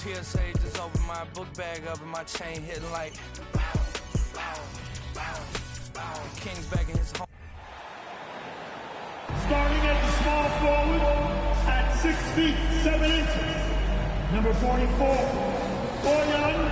TSA just opened my book bag up and my chain hitting like bow, bow, bow, bow. King's back in his home. Starting at the small forward at 6 feet 7 inches, number 44, Boyan.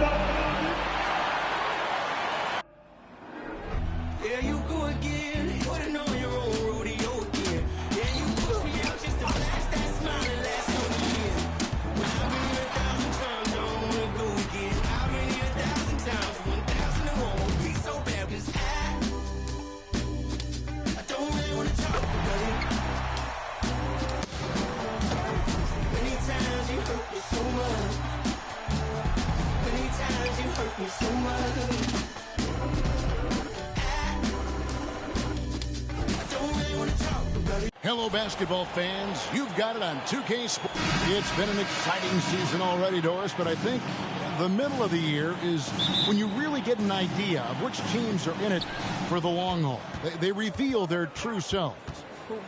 There you go again, putting on your own rodeo again. Yeah, you push me out just to blast that smile and last on the year. I've been here 1,000 times, I don't wanna go again. I've been here 1,000 times, 1,000 and one won't be so bad, 'cause I don't really wanna talk about it. Many times you hurt me so much. Many times you hurt me so much. Hello, basketball fans. You've got it on 2K Sports. It's been an exciting season already, Doris, but I think the middle of the year is when you really get an idea of which teams are in it for the long haul. They reveal their true selves.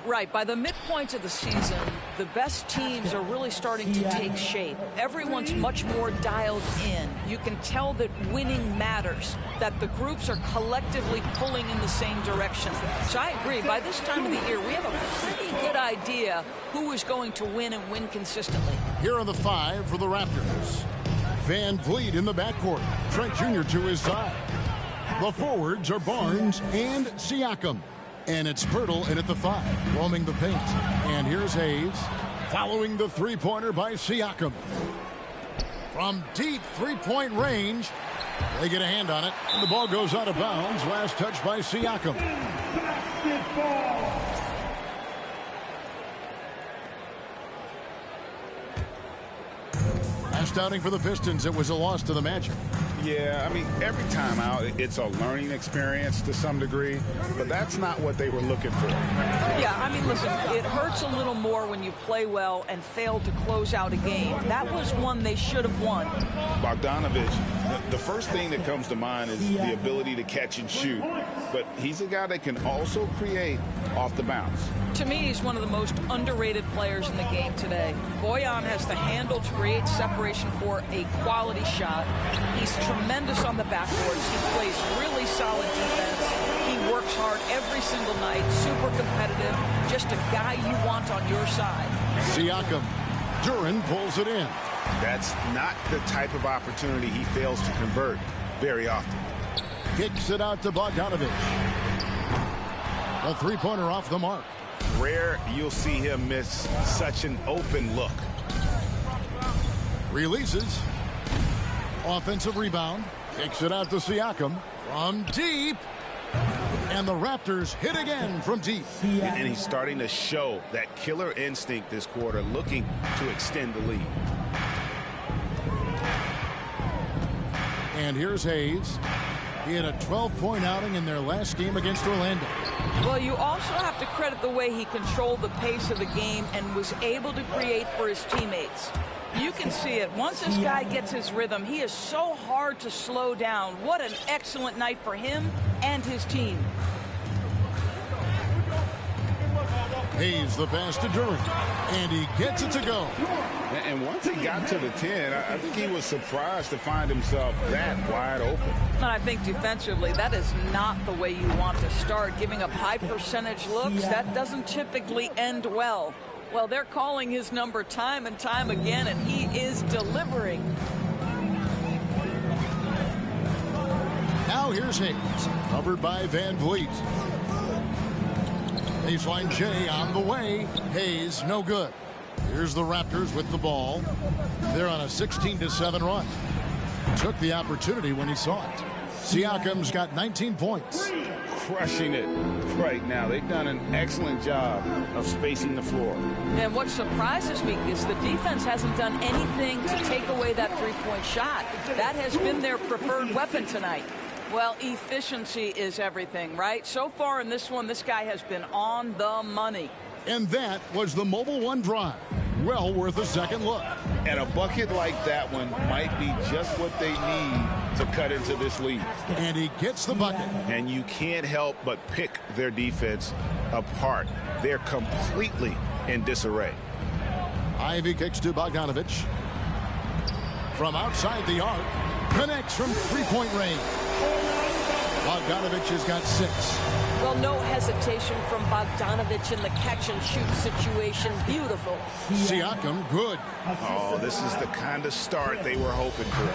Right. By the midpoint of the season, the best teams are really starting to take shape. Everyone's much more dialed in. You can tell that winning matters, that the groups are collectively pulling in the same direction. So I agree. By this time of the year, we have a pretty good idea who is going to win and win consistently. Here are the 5 for the Raptors. Van Vliet in the backcourt. Trent Jr. to his side. The forwards are Barnes and Siakam. And it's Pirtle in at the 5, roaming the paint. And here's Hayes, following the three-pointer by Siakam. From deep three-point range, they get a hand on it, and the ball goes out of bounds. Last touch by Siakam. Basketball. Last outing for the Pistons, it was a loss to the Magic. Yeah, I mean, every time out, it's a learning experience to some degree, but that's not what they were looking for. Yeah, I mean, listen, it hurts a little more when you play well and fail to close out a game. That was one they should have won. Bogdanovich, the first thing that comes to mind is the ability to catch and shoot, but he's a guy that can also create off the bounce. To me, he's one of the most underrated players in the game today. Boyan has the handle to create separation for a quality shot. He's tremendous on the backboards. He plays really solid defense. He works hard every single night, super competitive, just a guy you want on your side. Siakam, Duran pulls it in. That's not the type of opportunity he fails to convert very often. Kicks it out to Bogdanovich. A three-pointer off the mark. Rare you'll see him miss such an open look. Releases. Offensive rebound. Kicks it out to Siakam from deep. And the Raptors hit again from deep. And he's starting to show that killer instinct this quarter, looking to extend the lead. And here's Hayes. He had a 12-point outing in their last game against Orlando. Well, you also have to credit the way he controlled the pace of the game and was able to create for his teammates. You can see it. Once this guy gets his rhythm, he is so hard to slow down. What an excellent night for him and his team. Hayes the pass to Duran, and he gets it to go. And once he got to the 10, I think he was surprised to find himself that wide open. And I think defensively, that is not the way you want to start. Giving up high percentage looks, that doesn't typically end well. Well, they're calling his number time and time again, and he is delivering. Now here's Hayes, covered by Van Vliet. Baseline J on the way. Hayes, no good. Here's the Raptors with the ball. They're on a 16-7 run. Took the opportunity when he saw it. Siakam's got 19 points. Crushing it right now. They've done an excellent job of spacing the floor. And what surprises me is the defense hasn't done anything to take away that three-point shot. That has been their preferred weapon tonight. Well, efficiency is everything, right? So far in this one, this guy has been on the money. And that was the Mobile One drive. Well worth a second look. And a bucket like that one might be just what they need to cut into this lead. And he gets the bucket. And you can't help but pick their defense apart. They're completely in disarray. Ivy kicks to Bogdanovich. from outside the arc. Connects from three-point range. Bogdanovich has got 6. Well, no hesitation from Bogdanovich in the catch-and-shoot situation. Beautiful. Siakam, good. Oh, this is the kind of start they were hoping for.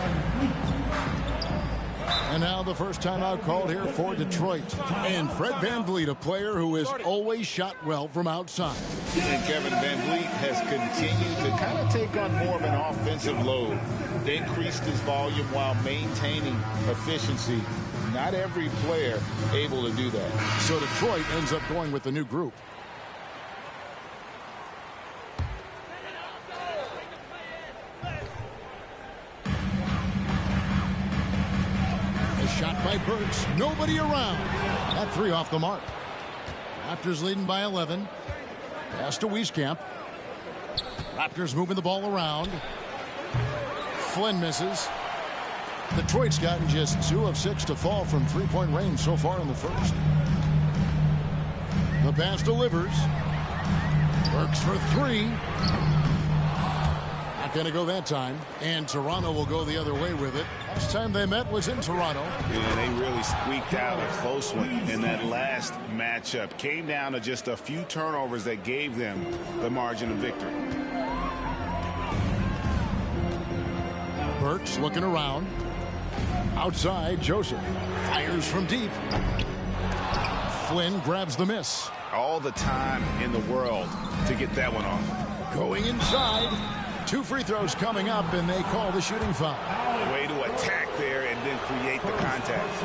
And now the first timeout called here for Detroit. And Fred VanVleet, a player who has always shot well from outside. And Kevin VanVleet has continued to kind of take on more of an offensive load. Increased his volume while maintaining efficiency. Not every player able to do that. So Detroit ends up going with the new group. A shot by Burks. Nobody around. That 3 off the mark. Raptors leading by 11. Pass to Wieskamp. Raptors moving the ball around. Flynn misses. Detroit's gotten just 2 of 6 to fall from three-point range so far in the first. The pass delivers. Burks for 3. Not going to go that time. And Toronto will go the other way with it. Last time they met was in Toronto. Yeah, they really squeaked out a close one in that last matchup. Came down to just a few turnovers that gave them the margin of victory. Burks looking around. Outside, Joseph fires from deep. Flynn grabs the miss. All the time in the world to get that one off. Going inside. 2 free throws coming up, and they call the shooting foul. Way to attack there and then create the contact.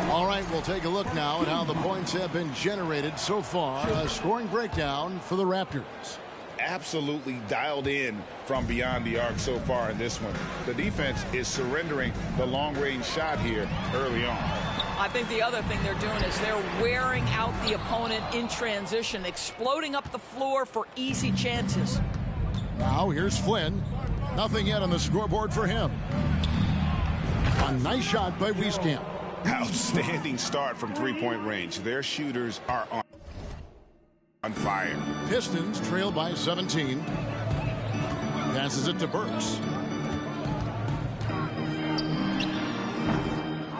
All right, we'll take a look now at how the points have been generated so far. A scoring breakdown for the Raptors. Absolutely dialed in from beyond the arc so far in this one. The defense is surrendering the long-range shot here early on. I think the other thing they're doing is they're wearing out the opponent in transition, exploding up the floor for easy chances. Now here's Flynn. Nothing yet on the scoreboard for him. A nice shot by Wieskamp. Outstanding start from three-point range. Their shooters are on fire. Pistons trail by 17. Passes it to Burks.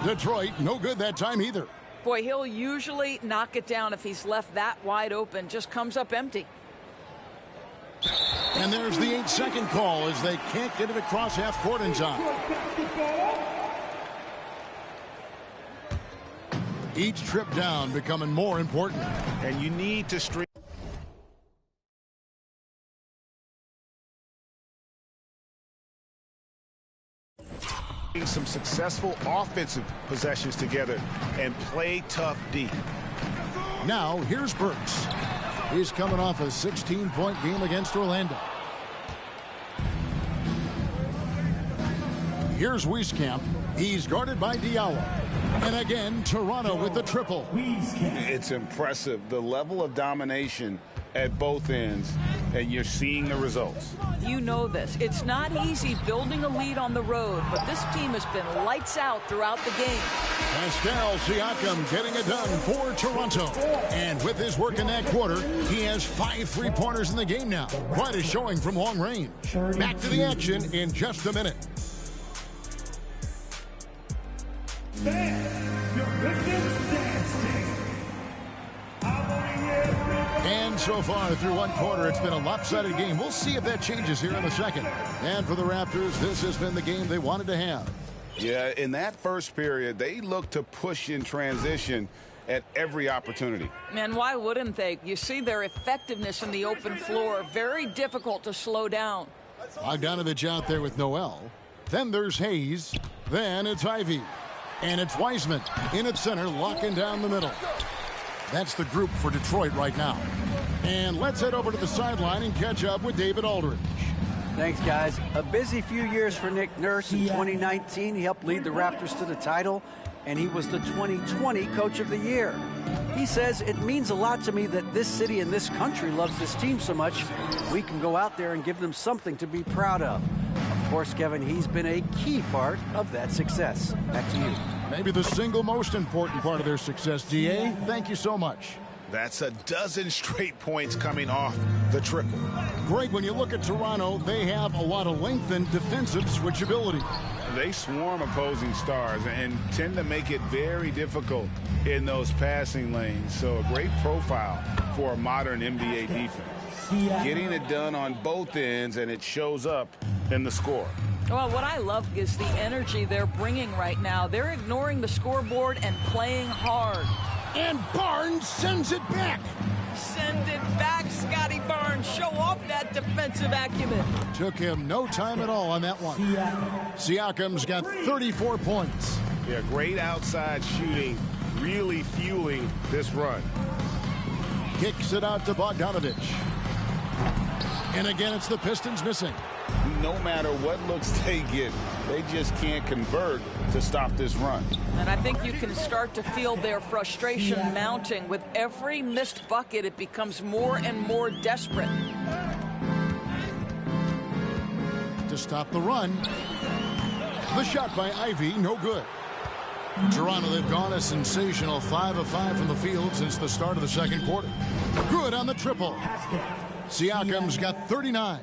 Detroit, no good that time either. Boy, he'll usually knock it down if he's left that wide open. Just comes up empty. And there's the 8-second call as they can't get it across half court in time. Each trip down becoming more important. And you need to string some successful offensive possessions together and play tough deep. Now here's Burks. He's coming off a 16-point game against Orlando. Here's Wieskamp. He's guarded by Diallo. And again, Toronto with the triple. It's impressive, the level of domination at both ends, and you're seeing the results. You know this. It's not easy building a lead on the road, but this team has been lights out throughout the game. Pascal Siakam getting it done for Toronto. And with his work in that quarter, he has 5 three-pointers in the game now. Quite a showing from long range. Back to the action in just a minute. And so far through one quarter, it's been a lopsided game. We'll see if that changes here in the second. And for the Raptors, this has been the game they wanted to have. Yeah, in that first period, they looked to push in transition at every opportunity. And why wouldn't they? You see their effectiveness in the open floor. Very difficult to slow down. Bogdanovich out there with Noel. Then there's Hayes. Then it's Ivy. And it's Wiseman in at center, locking down the middle. That's the group for Detroit right now. And let's head over to the sideline and catch up with David Aldridge. Thanks, guys. A busy few years for Nick Nurse. In 2019, he helped lead the Raptors to the title, and he was the 2020 Coach of the Year. He says, it means a lot to me that this city and this country loves this team so much. We can go out there and give them something to be proud of. Of course, Kevin, he's been a key part of that success. Back to you. Maybe the single most important part of their success, DA. Thank you so much. That's a dozen straight points coming off the triple. Greg, when you look at Toronto, they have a lot of length and defensive switchability. They swarm opposing stars and tend to make it very difficult in those passing lanes. So a great profile for a modern NBA defense. Getting it done on both ends, and it shows up in the score. Well, what I love is the energy they're bringing right now. They're ignoring the scoreboard and playing hard. And Barnes sends it back. Send it back, Scotty Barnes. Show off that defensive acumen. Took him no time at all on that one. Siakam's got 34 points. Yeah, great outside shooting, really fueling this run. Kicks it out to Bogdanovich. And again, it's the Pistons missing. No matter what looks they get, they just can't convert to stop this run. And I think you can start to feel their frustration mounting. With every missed bucket, it becomes more and more desperate. To stop the run. The shot by Ivy, no good. Toronto, they've gone a sensational 5 of 5 from the field since the start of the second quarter. Good on the triple. Siakam's got 39.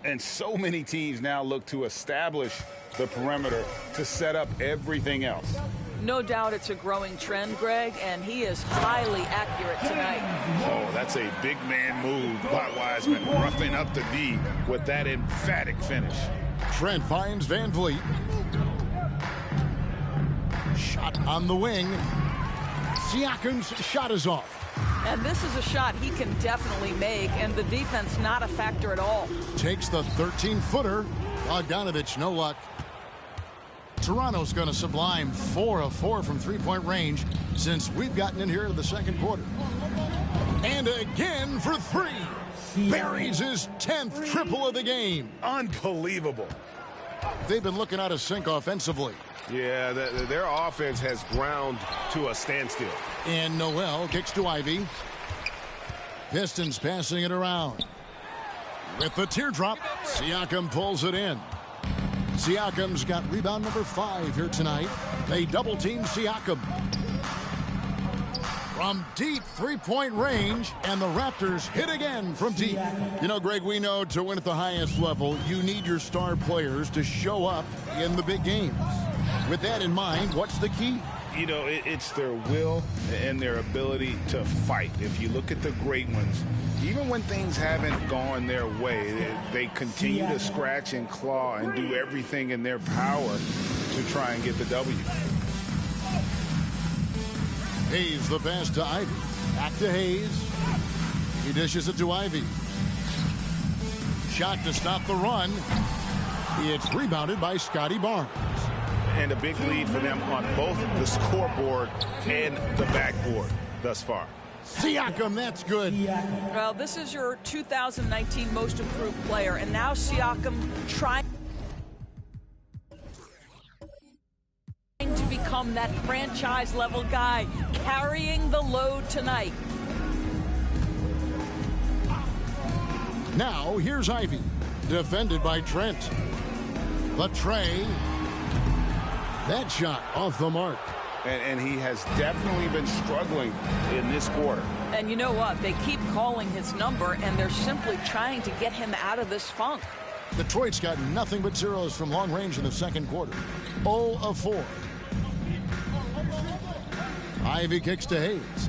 And so many teams now look to establish the perimeter to set up everything else. No doubt it's a growing trend, Greg, and he is highly accurate tonight. Oh, that's a big man move by Wiseman, roughing up the D with that emphatic finish. Trent finds Van Vliet. Shot on the wing. Siakam's shot is off. And this is a shot he can definitely make, and the defense not a factor at all. Takes the 13-footer. Bogdanovich, no luck. Toronto's going to sublime 4 of 4 from three-point range since we've gotten in here to the second quarter. And again for 3. Buries his 10th triple of the game. Unbelievable. They've been looking out of sync offensively. Yeah, their offense has ground to a standstill. And Noel kicks to Ivy. Pistons passing it around. With the teardrop, Siakam pulls it in. Siakam's got rebound number 5 here tonight. They double-team Siakam. From deep three-point range, and the Raptors hit again from deep. You know, Greg, we know to win at the highest level, you need your star players to show up in the big games. With that in mind, what's the key? You know, it's their will and their ability to fight. If you look at the great ones, even when things haven't gone their way, they continue to scratch and claw and do everything in their power to try and get the W. Hayes the pass to Ivy. Back to Hayes. He dishes it to Ivy. Shot to stop the run. It's rebounded by Scotty Barnes. And a big lead for them on both the scoreboard and the backboard thus far. Siakam, that's good. Well, this is your 2019 most improved player, and now Siakam trying to become that franchise-level guy, carrying the load tonight. Now, here's Ivy, defended by Trent. The tray. That shot off the mark. And he has definitely been struggling in this quarter. And you know what? They keep calling his number, and they're simply trying to get him out of this funk. Detroit's got nothing but zeros from long range in the second quarter. 0 of 4. Ivy kicks to Hayes.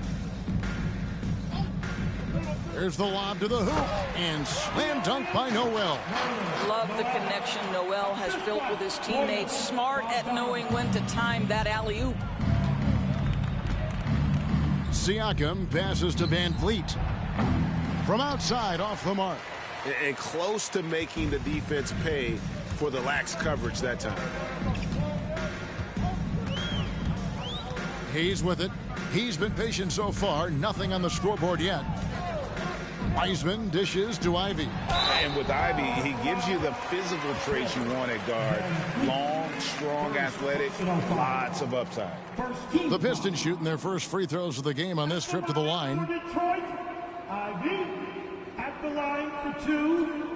There's the lob to the hoop, and slam dunk by Noel. Love the connection Noel has built with his teammates. Smart at knowing when to time that alley-oop. Siakam passes to Van Vliet. From outside, off the mark. And close to making the defense pay for the lax coverage that time. Hayes with it. He's been patient so far. Nothing on the scoreboard yet. Wiseman dishes to Ivy. And with Ivy, he gives you the physical traits you want at guard. Long, strong, athletic, lots of upside. The Pistons shooting their first free throws of the game on this trip to the line. Detroit, Ivy at the line for 2.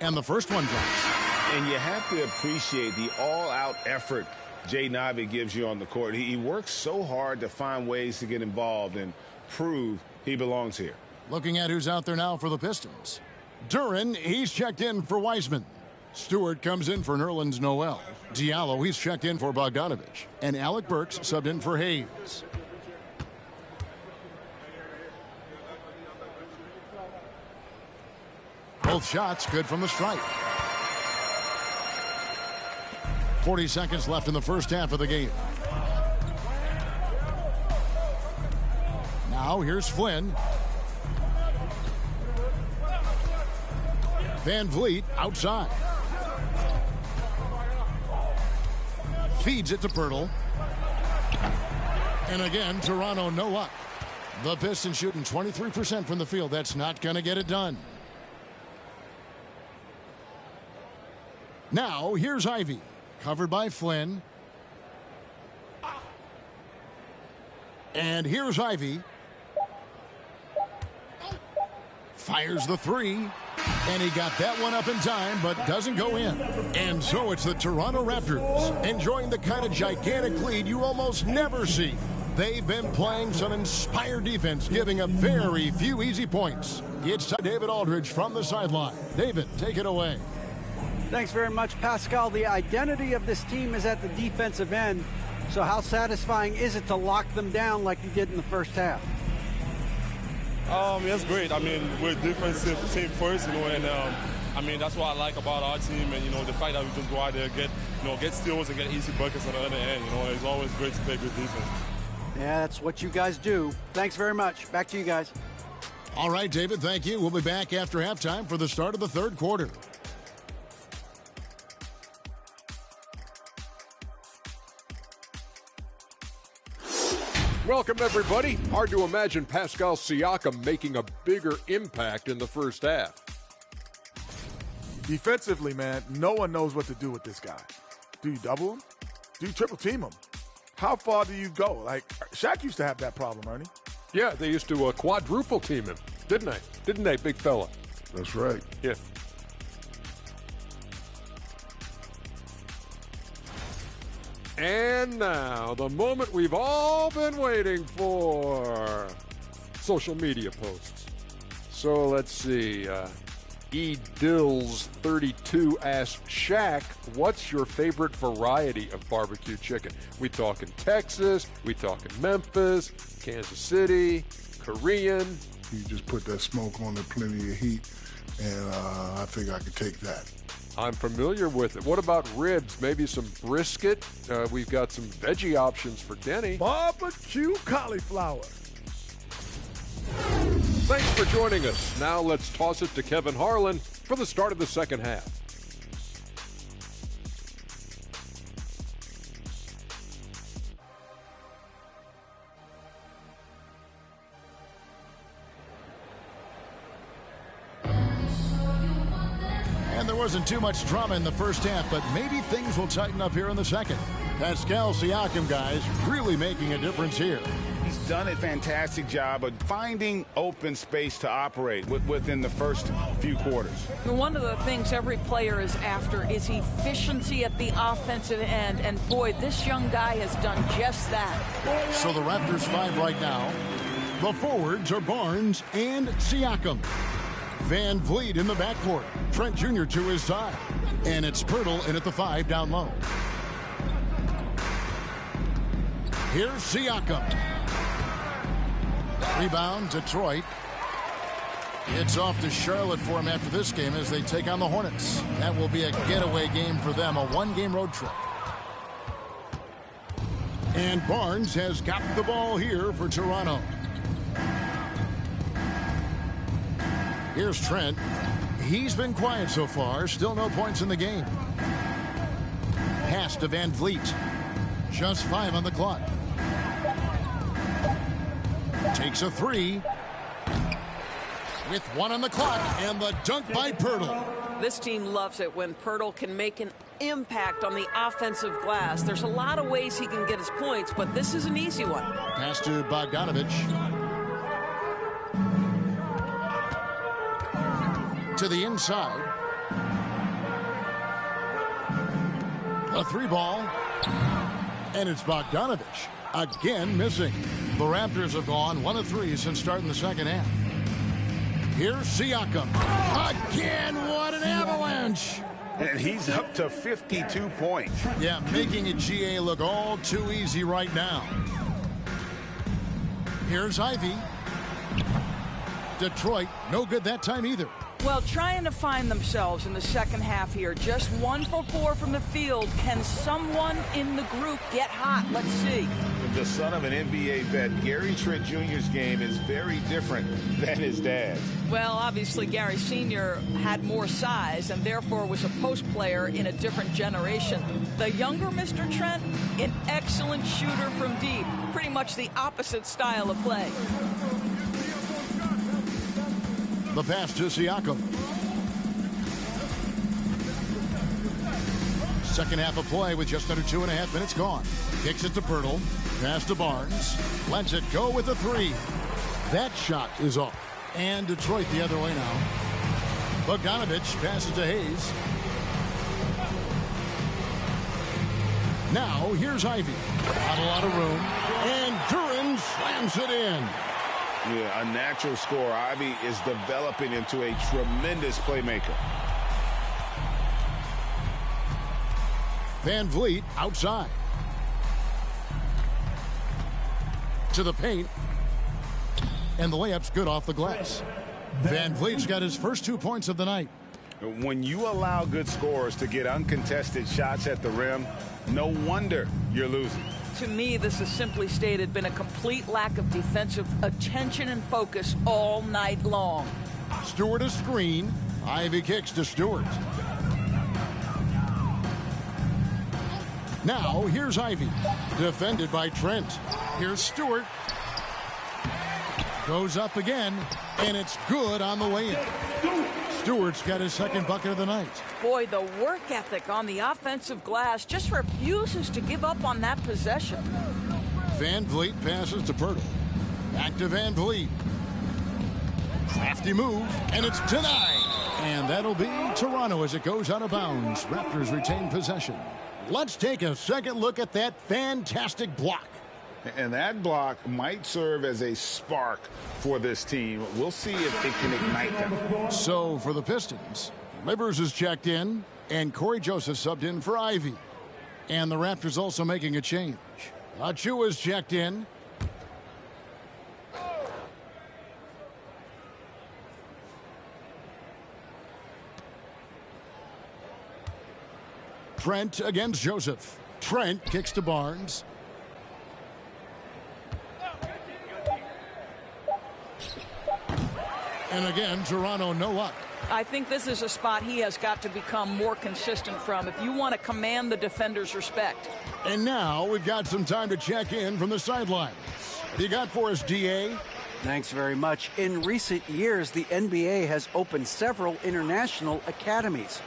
And the first one drops. And you have to appreciate the all-out effort Jay Ivey gives you on the court. He works so hard to find ways to get involved and prove he belongs here. Looking at who's out there now for the Pistons. Duran, he's checked in for Wiseman. Stewart comes in for Nerlens Noel. Diallo, he's checked in for Bogdanovich. And Alec Burks subbed in for Hayes. Both shots good from the stripe. 40 seconds left in the first half of the game. Now here's Flynn. Van Vliet outside. Feeds it to Pirtle. And again, Toronto no luck. The Pistons shooting 23% from the field. That's not going to get it done. Now here's Ivey. Covered by Flynn. And here's Ivey. Fires the three. And he got that one up in time, but doesn't go in. And so it's the Toronto Raptors enjoying the kind of gigantic lead you almost never see. They've been playing some inspired defense, giving up very few easy points. It's David Aldridge from the sideline. David, take it away. Thanks very much, Pascal. The identity of this team is at the defensive end. So how satisfying is it to lock them down like you did in the first half? It's great. I mean, we're a defensive team first, and I mean, that's what I like about our team, and the fact that we just go out there, get steals and get easy buckets on the other end. It's always great to play good defense. Yeah, that's what you guys do. Thanks very much. Back to you guys. All right, David, thank you. We'll be back after halftime for the start of the third quarter. Welcome, everybody. Hard to imagine Pascal Siakam making a bigger impact in the first half. Defensively, man, no one knows what to do with this guy. Do you double him? Do you triple team him? How far do you go? Like, Shaq used to have that problem, Ernie. Yeah, they used to quadruple team him, didn't they? Didn't they, big fella? That's right. Yeah. And now, the moment we've all been waiting for. Social media posts. So let's see. E. Dills32 asked Shaq, what's your favorite variety of barbecue chicken? We talking Texas, we talking Memphis, Kansas City, Korean. You just put that smoke on there, plenty of heat, and I think I could take that. I'm familiar with it. What about ribs? Maybe some brisket? We've got some veggie options for Denny. Barbecue cauliflower. Thanks for joining us. Now let's toss it to Kevin Harlan for the start of the second half. And there wasn't too much drama in the first half, but maybe things will tighten up here in the second. Pascal Siakam, guys, really making a difference here. He's done a fantastic job of finding open space to operate within the first few quarters. One of the things every player is after is efficiency at the offensive end, and boy, this young guy has done just that. So the Raptors 5 right now. The forwards are Barnes and Siakam. Van Vliet in the backcourt. Trent Jr. to his side. And it's Pirtle in at the 5 down low. Here's Siakam. Rebound, Detroit. It's off to Charlotte for him after this game as they take on the Hornets. That will be a getaway game for them, a one-game road trip. And Barnes has got the ball here for Toronto. Here's Trent. He's been quiet so far. Still no points in the game. Pass to Van Vliet. Just 5 on the clock. Takes a 3. With 1 on the clock. And the dunk by Pirtle. This team loves it when Pirtle can make an impact on the offensive glass. There's a lot of ways he can get his points, but this is an easy one. Pass to Bogdanovich. To the inside. A three ball. And it's Bogdanovich. Again missing. The Raptors have gone 1 of 3 since starting the second half. Here's Siakam. Again, what an avalanche. And he's up to 52 points. Yeah, making a GA look all too easy right now. Here's Ivy. Detroit, no good that time either. Well, trying to find themselves in the second half here. Just 1 for 4 from the field. Can someone in the group get hot? Let's see. The son of an NBA vet, Gary Trent Jr.'s game is very different than his dad's. Well, obviously, Gary Sr. had more size and therefore was a post player in a different generation. The younger Mr. Trent, an excellent shooter from deep. Pretty much the opposite style of play. The pass to Siakam. Second half of play with just under 2.5 minutes gone. Kicks it to Pirtle. Pass to Barnes. Lets it go with a 3. That shot is off. And Detroit the other way now. Bogdanovich passes to Hayes. Now here's Ivy. Not a lot of room. And Duren slams it in. Yeah, a natural scorer. Ivy is developing into a tremendous playmaker. Van Vliet outside. To the paint. And the layup's good off the glass. Van Vliet's got his first 2 points of the night. When you allow good scorers to get uncontested shots at the rim, no wonder you're losing. To me, this is simply stated been a complete lack of defensive attention and focus all night long. Stewart a screen. Ivy kicks to Stewart. Now here's Ivy. Defended by Trent. Here's Stewart. Goes up again. And it's good on the way in. Stewart's got his second bucket of the night. Boy, the work ethic on the offensive glass just refuses to give up on that possession. Van Vliet passes to Pirtle. Back to Van Vliet. Crafty move, and it's denied. And that'll be Toronto as it goes out of bounds. Raptors retain possession. Let's take a second look at that fantastic block. And that block might serve as a spark for this team. We'll see if it can ignite them. So for the Pistons, Livers is checked in, and Corey Joseph subbed in for Ivy. And the Raptors also making a change. Achua's checked in. Trent against Joseph. Trent kicks to Barnes. And again, Toronto no luck. I think this is a spot he has got to become more consistent from if you want to command the defender's respect. And now we've got some time to check in from the sidelines. What do you got for us, DA? Thanks very much. In recent years, the NBA has opened several international academies.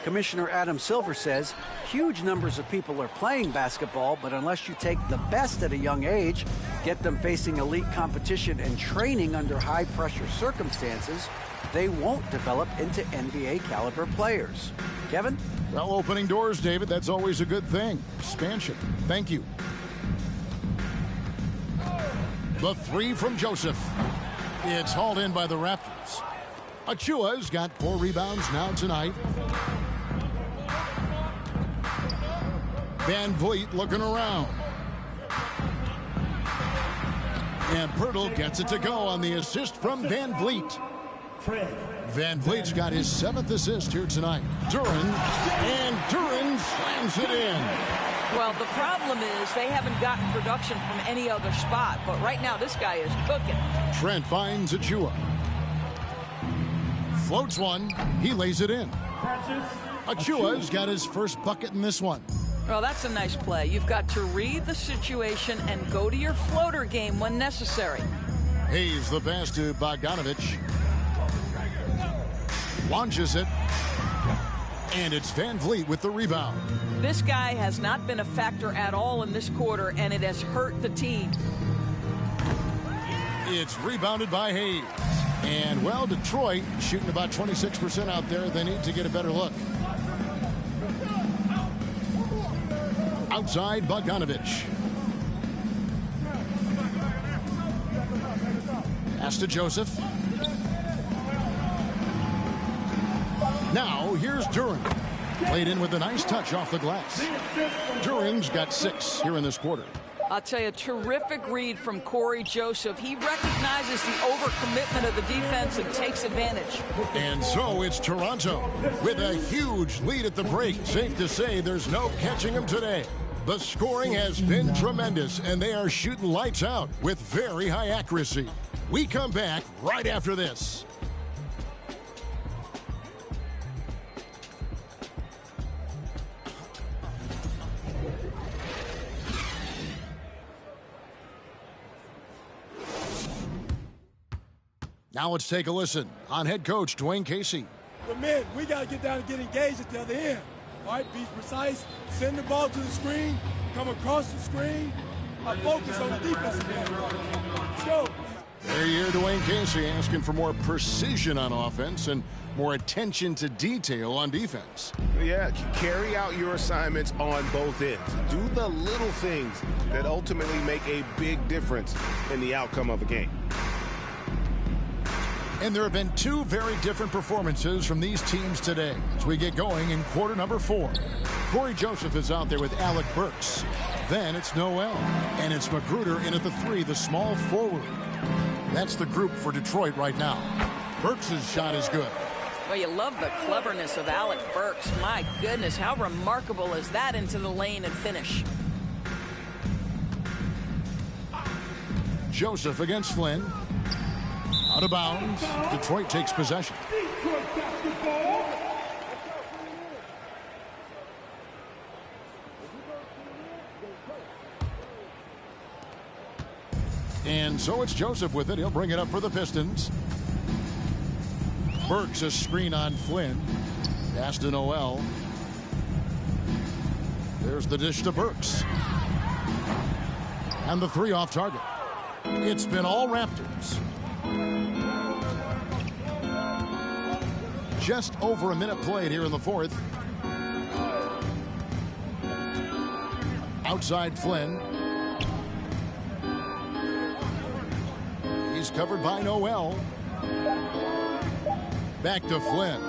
Commissioner Adam Silver says huge numbers of people are playing basketball, but unless you take the best at a young age, get them facing elite competition and training under high-pressure circumstances, they won't develop into NBA-caliber players. Kevin? Well, opening doors, David, that's always a good thing. Expansion. Thank you. The 3 from Joseph. It's hauled in by the Raptors. Achua's got 4 rebounds now tonight. Van Vliet looking around. And Pirtle gets it to go on the assist from Van Vliet. Van Vliet's got his 7th assist here tonight. Duren, and Duren slams it in. Well, the problem is they haven't gotten production from any other spot, but right now this guy is cooking. Trent finds Achua. Floats one. He lays it in. Achua's got his first bucket in this one. Well, that's a nice play. You've got to read the situation and go to your floater game when necessary. Hayes the pass to Bogdanovich. Launches it. And it's Van Vliet with the rebound. This guy has not been a factor at all in this quarter, and it has hurt the team. It's rebounded by Hayes. And, well, Detroit shooting about 26% out there. They need to get a better look. outside Bogdanovich. Pass to Joseph. Now here's Duren. Played in with a nice touch off the glass. Duren's got 6 here in this quarter. I'll tell you, terrific read from Corey Joseph. He recognizes the overcommitment of the defense and takes advantage. And so it's Toronto with a huge lead at the break. Safe to say there's no catching them today. The scoring has been tremendous, and they are shooting lights out with very high accuracy. We come back right after this. Now let's take a listen on head coach Dwayne Casey. But man, we got to get down and get engaged at the other end. All right, be precise, send the ball to the screen, come across the screen, focus on the defensive end. Let's go. There you hear Dwayne Casey asking for more precision on offense and more attention to detail on defense. Yeah, carry out your assignments on both ends. Do the little things that ultimately make a big difference in the outcome of a game. And there have been 2 very different performances from these teams today as we get going in quarter number 4. Corey Joseph is out there with Alec Burks. Then it's Noel. And it's Magruder in at the 3, the small forward. That's the group for Detroit right now. Burks' shot is good. Well, you love the cleverness of Alec Burks. My goodness, how remarkable is that into the lane and finish? Joseph against Flynn. Out of bounds. Detroit takes possession. And so it's Joseph with it. He'll bring it up for the Pistons. Burks a screen on Flynn. Pass to Noel. There's the dish to Burks. And the 3 off target. It's been all Raptors. Just over a minute played here in the 4th. Outside Flynn. He's covered by Noel. Back to Flynn.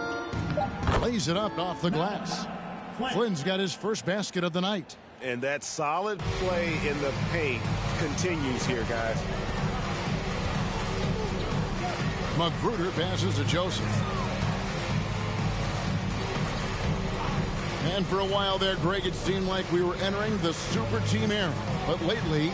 Lays it up off the glass. Flynn's got his first basket of the night. And that solid play in the paint continues here, guys. Magruder passes to Joseph. And for a while there, Greg, it seemed like we were entering the super team era. But lately,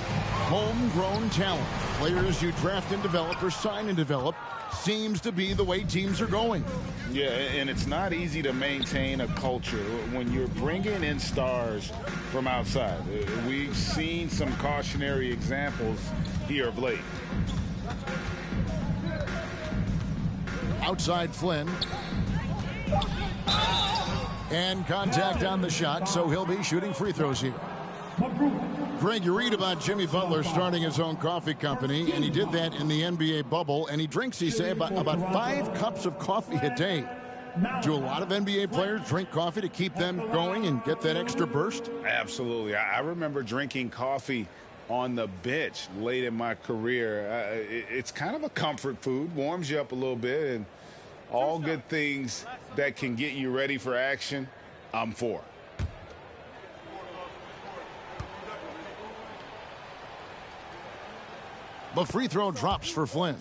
homegrown talent, players you draft and develop or sign and develop, seems to be the way teams are going. Yeah, and it's not easy to maintain a culture when you're bringing in stars from outside. We've seen some cautionary examples here of late. Outside Flynn. And contact on the shot, so he'll be shooting free throws here. Greg, you read about Jimmy Butler starting his own coffee company, and he did that in the NBA bubble, and he drinks, he say, about 5 cups of coffee a day. Do a lot of NBA players drink coffee to keep them going and get that extra burst? Absolutely. I remember drinking coffee on the bench late in my career. It's kind of a comfort food, warms you up a little bit, and all good things that can get you ready for action, I'm for. The free throw drops for Flynn.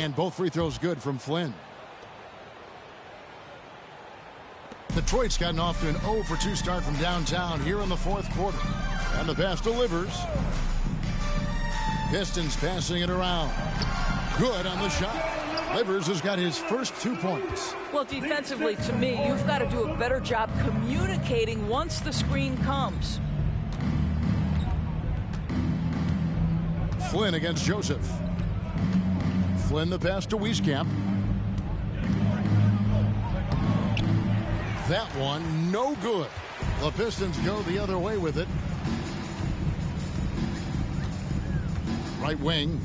And both free throws good from Flynn. Detroit's gotten off to an 0-for-2 start from downtown here in the 4th quarter. And the pass delivers. Pistons passing it around. Good on the shot. Livers has got his first 2 points. Well, defensively, to me, you've got to do a better job communicating once the screen comes. Flynn against Joseph. Flynn the pass to Wieskamp. That one, no good. The Pistons go the other way with it. Right wing.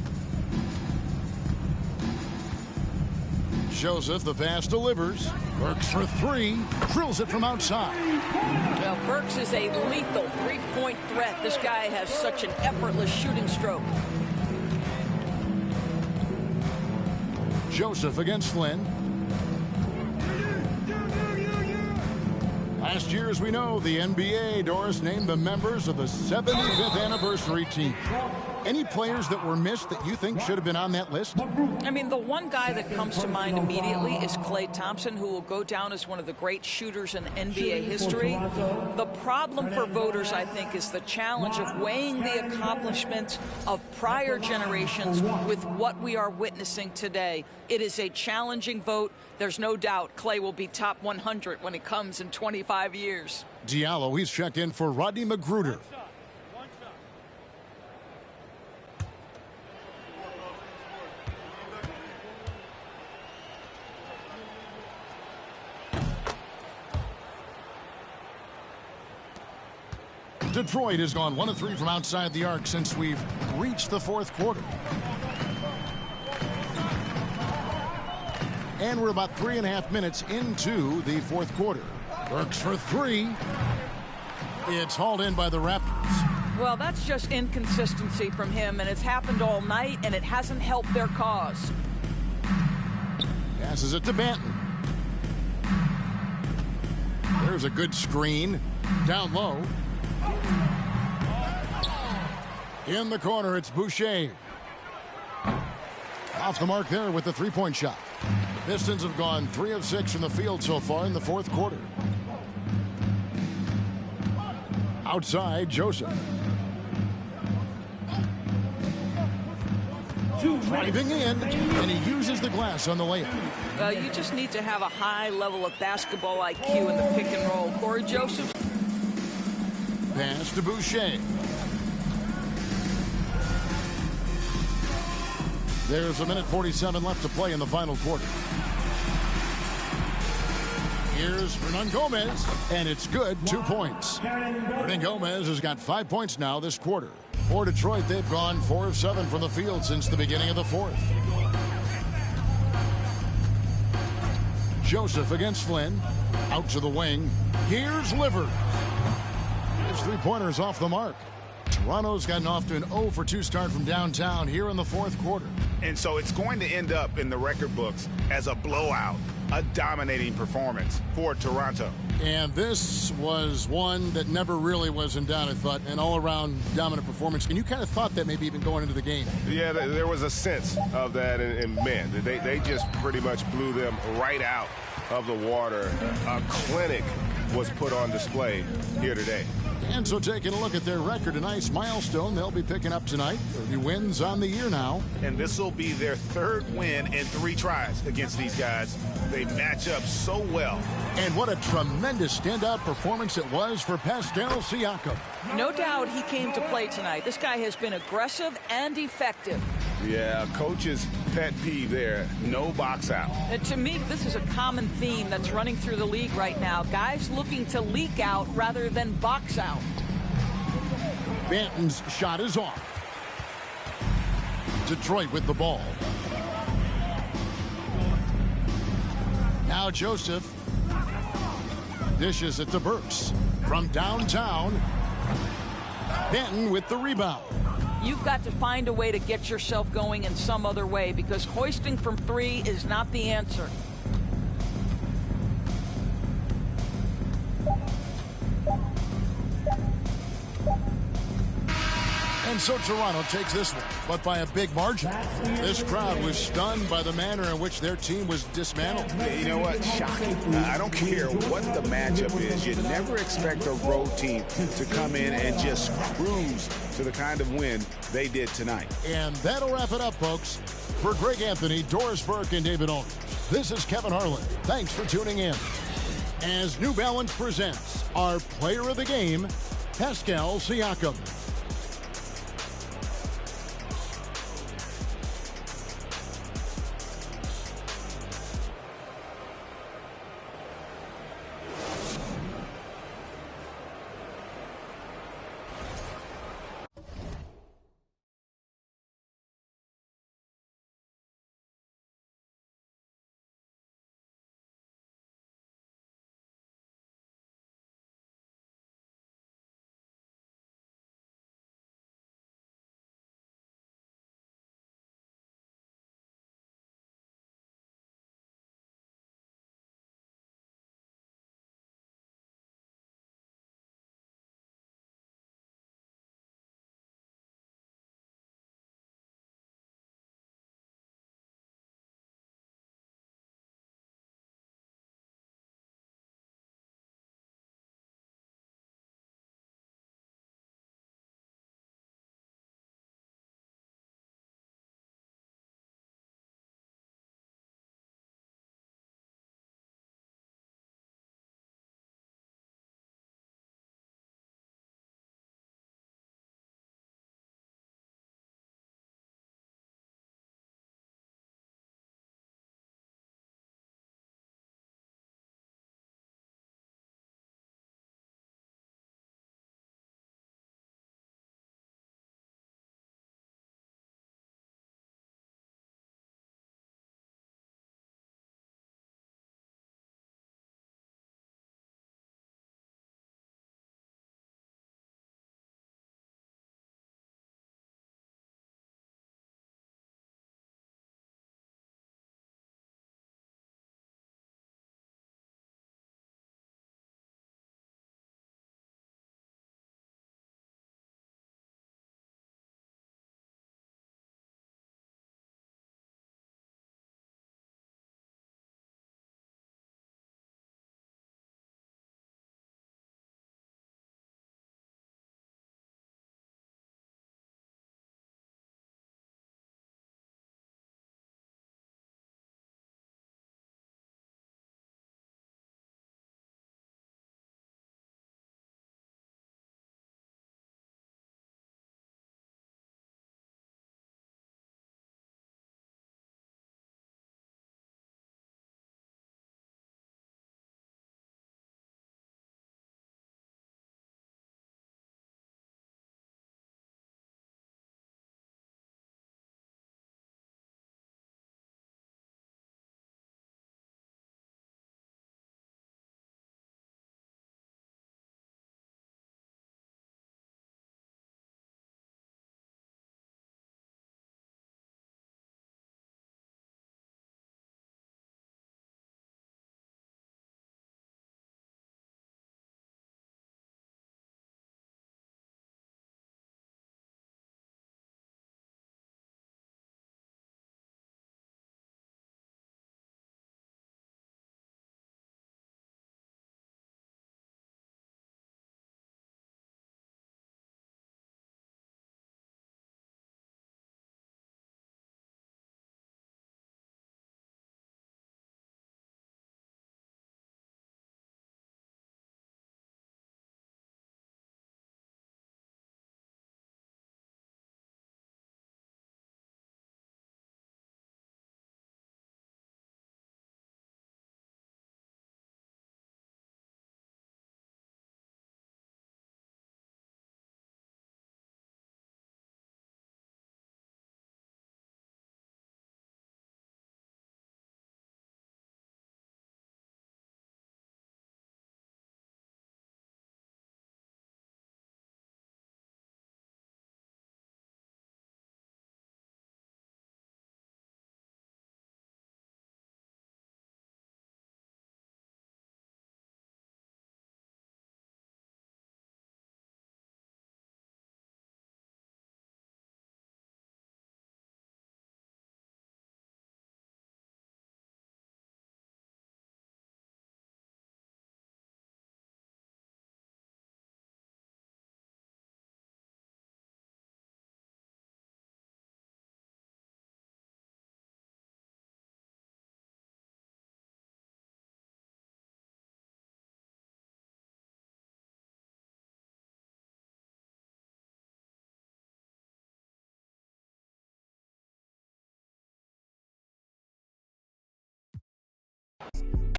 Joseph, the pass delivers. Burks for three. Drills it from outside. Well, Burks is a lethal three-point threat. This guy has such an effortless shooting stroke. Joseph against Flynn. Last year, as we know, the NBA, Doris, named the members of the 75th anniversary team. Any players that were missed that you think should have been on that list? I mean, the one guy that comes to mind immediately is Klay Thompson, who will go down as one of the great shooters in NBA history. The problem for voters, I think, is the challenge of weighing the accomplishments of prior generations with what we are witnessing today. It is a challenging vote. There's no doubt Klay will be top 100 when it comes in 25 years. Diallo, he's checked in for Rodney Magruder. Detroit has gone 1 of 3 from outside the arc since we've reached the fourth quarter. And we're about 3.5 minutes into the fourth quarter. Burks for three. It's hauled in by the Raptors. Well, that's just inconsistency from him, and it's happened all night, and it hasn't helped their cause. Passes it to Banton. There's a good screen. Down low. In the corner, it's Boucher. Off the mark there with the three-point shot. Pistons have gone 3 of 6 from the field so far in the fourth quarter. Outside, Joseph. Driving in, and he uses the glass on the layup. You just need to have a high level of basketball IQ in the pick and roll. Corey Joseph. Pass to Boucher. There's a minute 47 left to play in the final quarter. Here's Hernan Gomez, and it's good, 2 points. Hernan Gomez has got 5 points now this quarter. For Detroit, they've gone 4 of 7 from the field since the beginning of the fourth. Joseph against Flynn. Out to the wing. Here's Livert. His three-pointer's off the mark. Toronto's gotten off to an 0 for 2 start from downtown here in the fourth quarter. And so it's going to end up in the record books as a blowout, a dominating performance for Toronto. And this was one that never really was in doubt, I thought, an all-around dominant performance. And you kind of thought that maybe even going into the game. Yeah, there was a sense of that, and man, they just pretty much blew them right out of the water. A clinic was put on display here today. And so taking a look at their record, a nice milestone they'll be picking up tonight. 30 wins on the year now. And this will be their 3rd win in 3 tries against these guys. They match up so well. And what a tremendous standout performance it was for Pascal Siakam. No doubt he came to play tonight. This guy has been aggressive and effective. Yeah, coach's pet peeve there, no box out. And to me, this is a common theme that's running through the league right now. Guys looking to leak out rather than box out. Banton's shot is off. Detroit with the ball. Now Joseph dishes it to Burks. From downtown, Banton with the rebound. You've got to find a way to get yourself going in some other way, because hoisting from 3 is not the answer. And so Toronto takes this one, but by a big margin. This crowd was stunned by the manner in which their team was dismantled. You know what? Shocking. I don't care what the matchup is. You never expect a road team to come in and just cruise to the kind of win they did tonight. And that'll wrap it up, folks. For Greg Anthony, Doris Burke, and David Aldridge, this is Kevin Harlan. Thanks for tuning in. As New Balance presents our player of the game, Pascal Siakam.